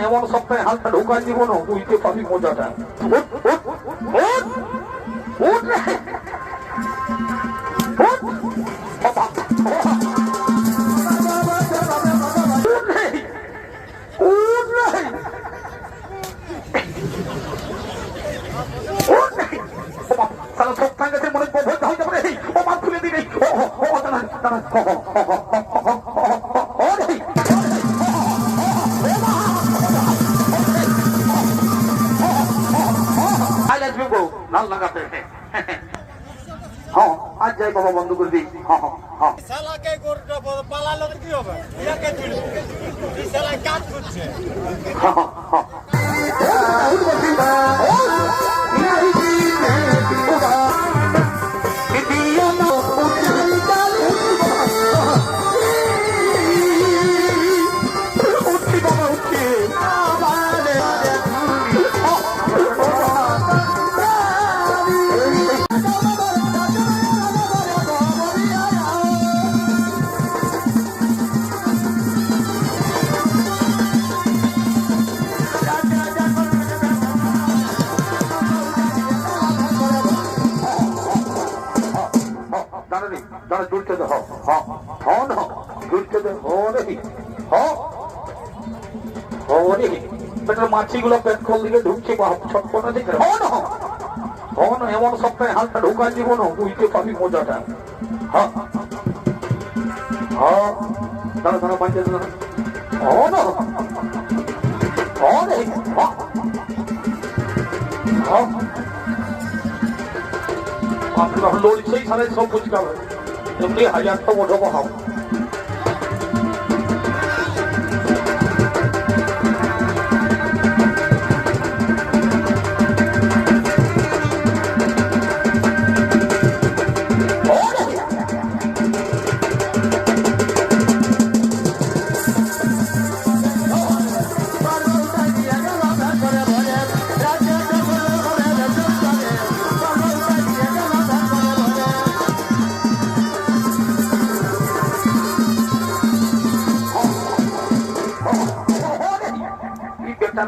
এমন সপ্তাহে হালটা ঢুকাই দিব না, বুঝতে পারবি মজাটা। মনে ও মা খুলে দিবে। লাল লাগাতে হ্যাঁ আজ যাই বাবা বন্ধ করে দিই। পালালো কি হবে, কাজ করছে। মাছিগুলো পেট্রোল দিকে ঢুকছে ছটপটা দিকে এমন সপ্তাহে হালটা ঢুকাই দিব না, বুঝতে পারবি মজাটা। দাঁড়া দাঁড়া বাঁচে লড়ছেই সারাই সব বুঝতে এমনি হাজারটা ওঠবো হাও।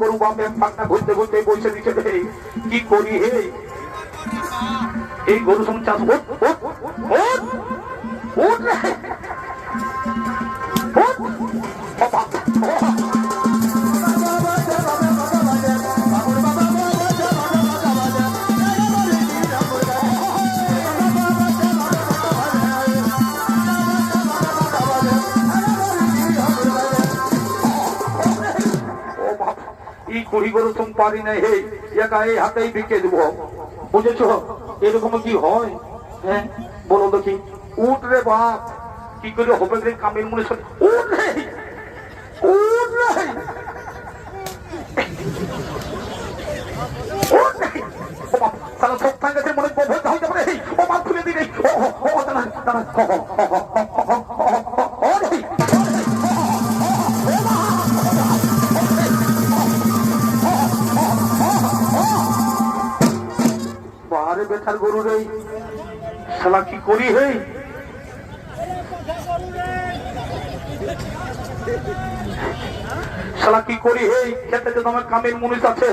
গরু বাপে পাকনা ঘুরতে ঘুরতে বসে দিচ্ছে, কি করি হে এই গরু সঙ্গে চাষ কুড়ি গরু তুমি পারি না, হে একা এই হাতেই বিকে দেবো, বুঝেছ? এরকম কি হয়? হ্যাঁ বলো দেখি। উঠ রে বাপ, কি করে হবে রে কামের মনে উঠ রে, উঠ রে, মনে হইতে পারে ও মা খুলে দিবে। বাহারে বেটার গরু রে, শালা কি করি হে? শালা কি করি হে? খেতে তো আমার কামের মুনিশ আছে,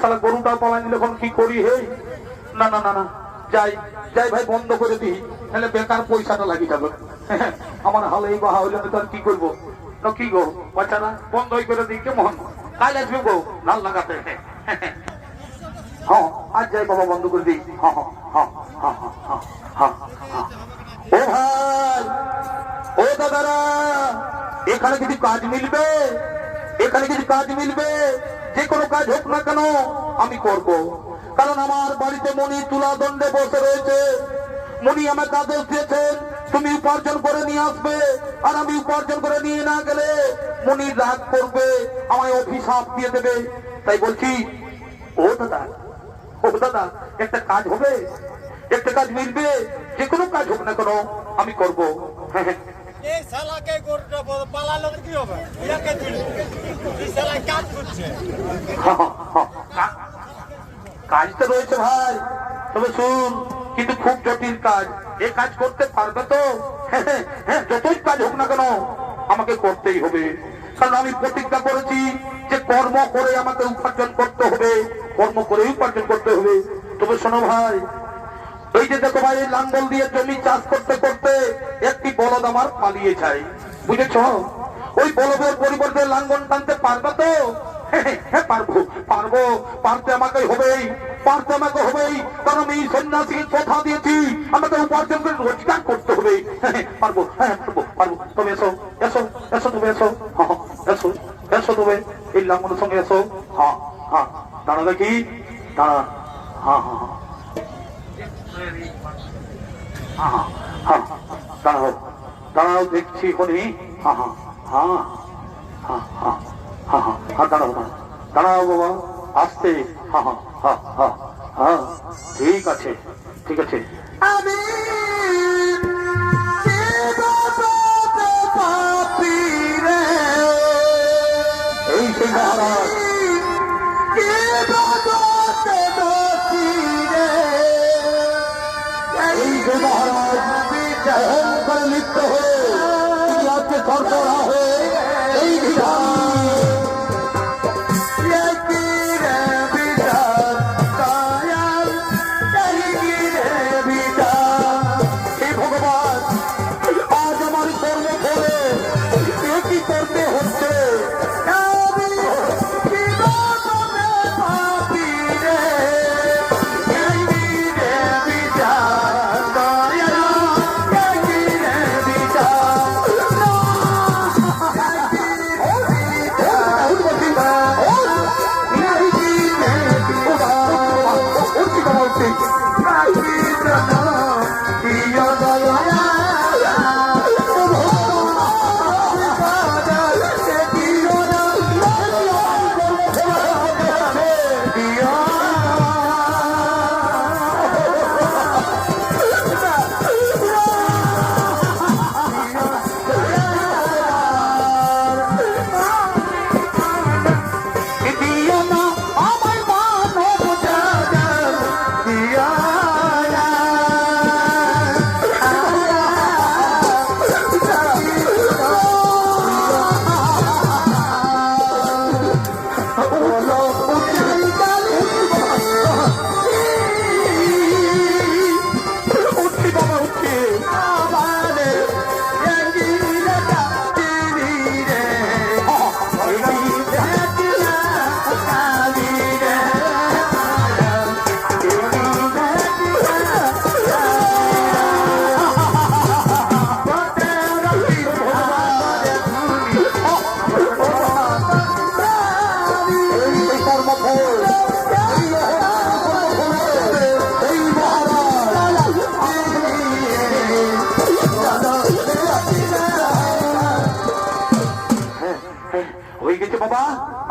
শালা গরুটা পালাই নিলে এখন কি করি হে? না না না না, যাই যাই ভাই বন্ধ করে দিই, তাহলে বেকার পয়সাটা লাগি যাবে। আমার হালে এই বাহা হইলে তো আর কি করবো? কি গো বাচ্চারা বন্ধই করে দিই, কেমন? কাল আসবে গো লাল লাগাতে। হ্যাঁ আজ যাই বাবা বন্ধ করে দিই। ও ভাই, ও দাদারা, এখানে কিছু কাজ মিলবে, এখানে কিছু কাজ মিলবে, যে কোনো কাজ হোক না কেন আমি করব। কারণ আমার বাড়িতে মনি তুলা দণ্ডে বসে রয়েছে। মনি আমাকে আদেশ দিয়েছেন তুমি উপার্জন করে নিয়ে আসবে, আর আমি উপার্জন করে নিয়ে না গেলে মনি রাগ করবে, আমায় অভিশাপ দিয়ে দেবে। তাই বলছি ও দাদা, ও দাদা, একটা কাজ হবে, একটা কাজ মিলবে, যে কোনো কাজ হোক না কেন আমি করবো। এই শালাকে গরুটা পালালো কি হবে, ইয়াকে দিল এই শালা কাজ করছে। কাজ তো রয়েছে ভাই, তবে শুন, কিন্তু খুব জটিল কাজ। এই কাজ করতে পারবে তো? হ্যাঁ, যতই কাজ হোক না কেন আমাকে করতেই হবে। কারণ আমি প্রতিজ্ঞা করেছি যে কর্ম করে আমাকে উপার্জন করতে হবে, কর্ম করে উপার্জন করতে হবে। তবে শোনো ভাই, এই যে দেখো ভাই, এই লাঙ্গল দিয়ে জমি চাষ করতে করতে একটি বলদ আমার পালিয়ে যায়, বুঝেছ? ওই বলদের পরিবর্তে লাঙ্গল টানতে পারবে তো? হ্যাঁ পারবো, পারবো, পারতে আমাকে হবেই, পারতে আমাকে হবেই, কারণ আমি সন্ন্যাসীকে কথা দিয়েছি আমাকে উপার্জন করে রোজগার করতে হবে। পারবো, হ্যাঁ পারবো, পারবো। তবে এসো, এসো, এসো, তুমি এসো, হ্যাঁ এসো, এসো তুমি এই লাঙ্গলের সঙ্গে এসো। হ্যাঁ হ্যাঁ, দাঁড়া দেখি, দাঁড়া, হ্যাঁ হ্যাঁ হ্যাঁ হ্যাঁ, দাঁড়াও, দাঁড়াও দেখছি এখনই। হ্যাঁ হ্যাঁ হ্যাঁ হ্যাঁ হ্যাঁ হ্যাঁ হ্যাঁ হ্যাঁ, দাঁড়াও, দাঁড়াও বাবা, আসতে। হ্যাঁ হ্যাঁ হ্যাঁ হ্যাঁ হ্যাঁ, ঠিক আছে, ঠিক আছে। আমি এই সেই মহারাজ, এই যে মহারাজ অহংকারে লিপ্ত হয়ে রাজ্যে সরবরাহ হয়ে এই বিধান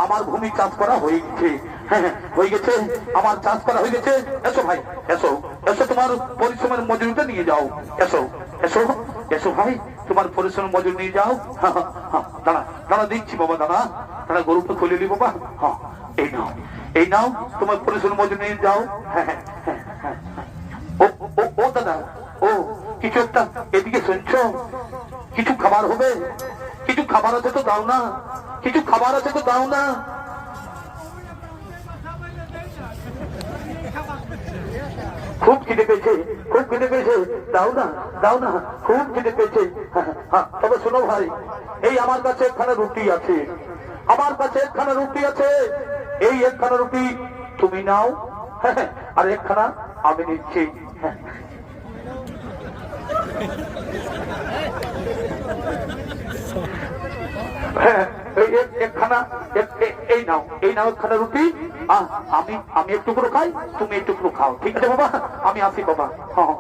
আমার ভূমি চাষ করা হয়ে গেছে, হয়ে গেছে, আমার চাষ করা হয়ে গেছে। এসো ভাই, এসো, এসো, তোমার পরিশ্রমের মজুরিটা নিয়ে যাও। এসো, এসো, এসো ভাই, তোমার পরিশ্রমের মজুরি নিয়ে যাও। দাঁড়া, দাঁড়া দিচ্ছি বাবা, দাঁড়া, দাঁড়া, গরুটা খুলে নি বাবা। হ্যাঁ, এই নাও, এই নাও, তোমার পরিশ্রমের মজুরি নিয়ে যাও। হ্যাঁ হ্যাঁ হ্যাঁ, ও ও ও দাদা, ও কিছু একটা এদিকে শুনছো? কিছু খাবার হবে? কিছু খাবার আছে তো দাও না, কিছু খাবার আছে তো দাও না। খুব খিদে পেয়েছে, খুব খিদে পেয়েছে, দাও না, দাও না, খুব খিদে পেয়েছে। তবে শোনো ভাই, এই আমার কাছে একখানা রুটি আছে, আমার কাছে একখানা রুটি আছে, এই একখানা রুটি তুমি নাও, আর একখানা আমি নিচ্ছি। একখানা, এই নাও, এই নাও একখানা রুটি, আমি একটু করে খাই, তুমি একটু করে খাও, ঠিক আছে বাবা? আমি আসি বাবা, হ্যাঁ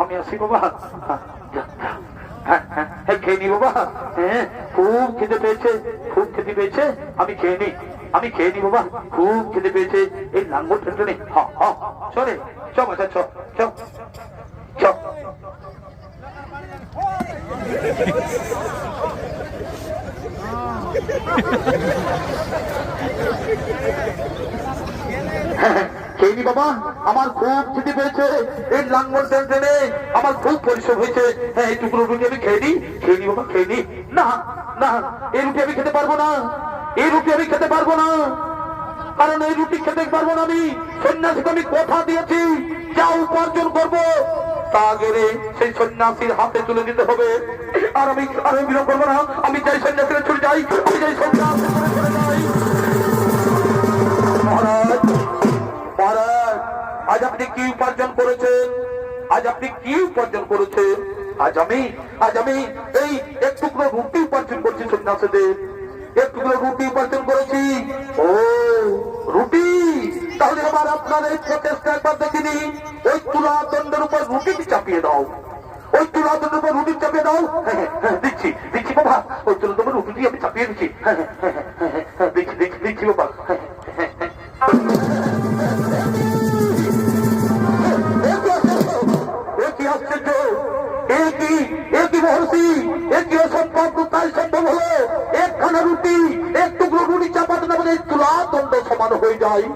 আমি আসি বাবা। হ্যাঁ হ্যাঁ, খেয়ে নি বাবা। হ্যাঁ, খুব খেতে পেয়েছে, খুব খেতে পেয়েছে, আমি খেয়ে নি, আমি খেয়ে নি বাবা, খুব খেতে পেয়েছে। এই লাঙ্গল টেনে, হ্যাঁ হ্যাঁ, চলে, চ বাচ্চা, চ চ চ। খেয়ে নি বাবা, আমার খুব খিদে পেয়েছে, এই লাঙ্গল টেনে টেনে আমার খুব পরিশ্রম হয়েছে। হ্যাঁ, এই টুকরো রুটি আমি খেয়ে নি। খেয়ে নি বাবা, খেয়ে নি। না না, এই রুটি আমি খেতে পারবো না, এই রুটি আমি খেতে পারবো না, কারণ এই রুটি খেতে পারবো না। আমি সন্ন্যাসীকে আমি কথা দিয়েছি, যা উপার্জন করবো তা গেলে সেই সন্ন্যাসীর হাতে তুলে দিতে হবে। আর আমি বিরোধ করবো না। আমি চাই সন্ন্যাসীরা ছুটে যাই, আমি চাই সন্ন্যাসী চলে যাই। মহারাজ, মহারাজ, আজ আপনি কি উপার্জন করেছেন? আজ আপনি কি উপার্জন করেছেন? আজ আমি এই এক টুকরো রুটি উপার্জন করছি সন্ন্যাসীদের, এক টুকরো রুটি উপার্জন করেছি। ও রুটি, তাহলে এবার আপনার এই প্রচেষ্টা একবার দেখিনি। ওই তুলা দণ্ডের উপর রুটি চাপিয়ে দাও, ওই তুলা দণ্ডের উপর রুটি চাপিয়ে দাও। হ্যাঁ, দিচ্ছি দিচ্ছি বাবা, ওই তুলা দণ্ডের রুটি আমি চাপিয়ে দিচ্ছি। দিচ্ছি দিচ্ছি দিচ্ছি বাবা। কি আশ্চর্য, একই মহর্ষি, একই অসম্ভব তাই সম্ভব হলো। একখানা রুটি, এক টুকরো রুটি চাপাতে না বলে তুলা দণ্ড সমান হয়ে যায়।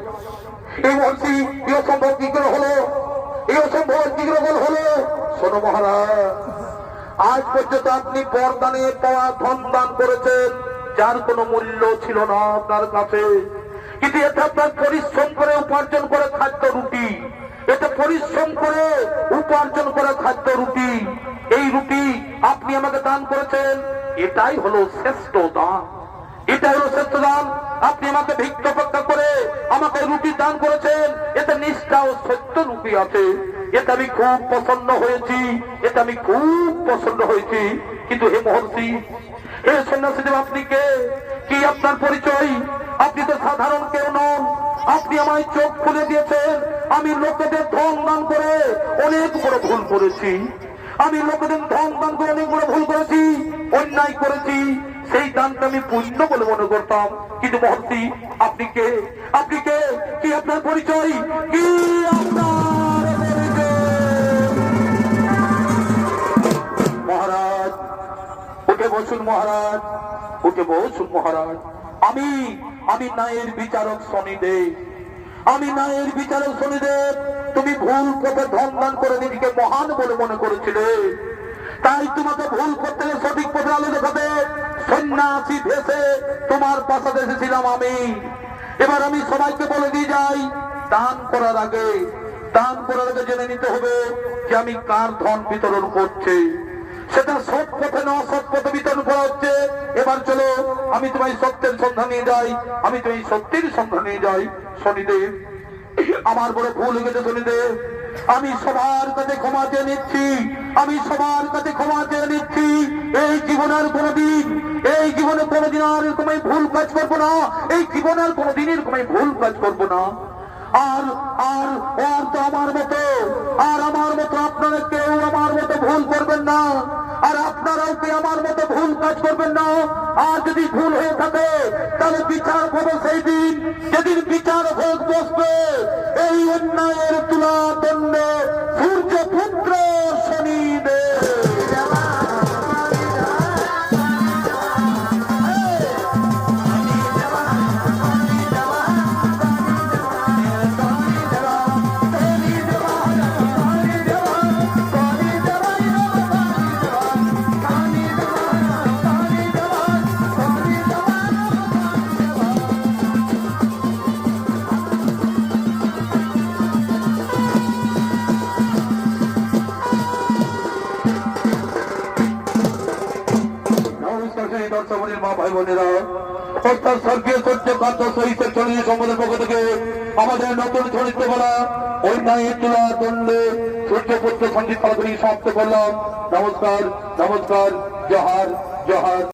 এই মহর্ষি কি অসম্ভব কি করে হলো, এই অসম্ভব কি করে হলো? শোনো মহারাজ, আজ পর্যন্ত আপনি বরদানে পাওয়া ধন দান করেছেন, যার কোনো মূল্য ছিল না আপনার কাছে, কিন্তু এটা আপনার পরিশ্রম করে উপার্জন করে খাদ্য রুটি, এটা পরিশ্রম করে উপার্জন করে খাদ্য রুটি। এই রুটি আপনি আমাকে দান করেছেন, এটাই হলো শ্রেষ্ঠ দান, এটাই হলো শ্রেষ্ঠ দান। আপনি আমাকে ভিক্ষা উপেক্ষা করে আমাকে রুটি দান করেছেন, এতে নিষ্ঠা ও সত্য রুটি আছে। এটা আমি খুব পছন্দ হয়েছি, এটা আমি খুব পছন্দ হয়েছি। কিন্তু হে মহর্ষি, হে সন্ন্যাসীদেব, আপনি কে? কি আপনার পরিচয়? আপনি তো সাধারণ কেউ নন। আপনি আমায় চোখ খুলে দিয়েছেন। আমি লোকেদের ধন দান করে অনেক বড় ভুল করেছি, আমি লোকেদের ধন দান করে অনেক বড় ভুল করেছি, অন্যায় করেছি। সেই দানটা আমি পুণ্য বলে মনে করতাম। কিন্তু মহর্ষি, আপনি কে? আপনি কে? কি আপনার পরিচয়? কি আপনার পরিচয়? মহারাজ, উঠে বসুন মহারাজ, উঠে বসুন মহারাজ। আমি ন্যায়ের বিচারক শনিদেব, আমি ন্যায়ের বিচারক শনিদেব। তুমি ভুল পথে ধন দান করে নিজেকে মহান বলে মনে করেছিলে, তাই তোমাকে ভুল করতে গেলে সঠিক পথে আলো দেখাতে সন্ন্যাসী ভেসে তোমার পাশে এসেছিলাম আমি। এবার আমি সবাইকে বলে দিয়ে যাই, দান করার আগে জেনে নিতে হবে যে আমি কার ধন বিতরণ করছি। সেটা সৎ পথে না অসৎ পথে বিতরণ করা হচ্ছে। এবার চলো, আমি তোমায় সত্যের সন্ধান নিয়ে যাই, আমি তোমায় সত্যের সন্ধান নিয়ে যাই। শনিদেব, আমার বড় ভুল হয়ে গেছে শনিদেব, আমি সবার কাছে ক্ষমা চেয়ে নিচ্ছি, আমি সবার কাছে ক্ষমা চেয়ে নিচ্ছি। এই জীবনের কোনদিন আর এরকমই ভুল কাজ করবো না, এই জীবনের কোনদিন এরকমই ভুল কাজ করবো না। আর আর আর তো আমার মতো আপনারা কেউ আমার মতো ভুল করবেন না, আর আপনারাও কি আমার মতো ভুল কাজ করবেন না। আর যদি ভুল হয়ে থাকে তাহলে বিচার হবে সেই দিন, যেদিন বিচার হোক বসবে এই অন্যায়ের তুলা দণ্ডে সূর্য পুত্র শনিদেব। মা ভাই বোনেরা, অর্থাৎ স্বর্গীয় সত্য কান্ত সহিতের চল্লিশ সম্পদের পক্ষ থেকে আমাদের নতুন চরিত্র বলা অন্যায়ের তুলা দণ্ডে সূর্যপুত্র সঙ্গীত সমাপ্ত করলাম। নমস্কার, নমস্কার, জোহার, জোহার।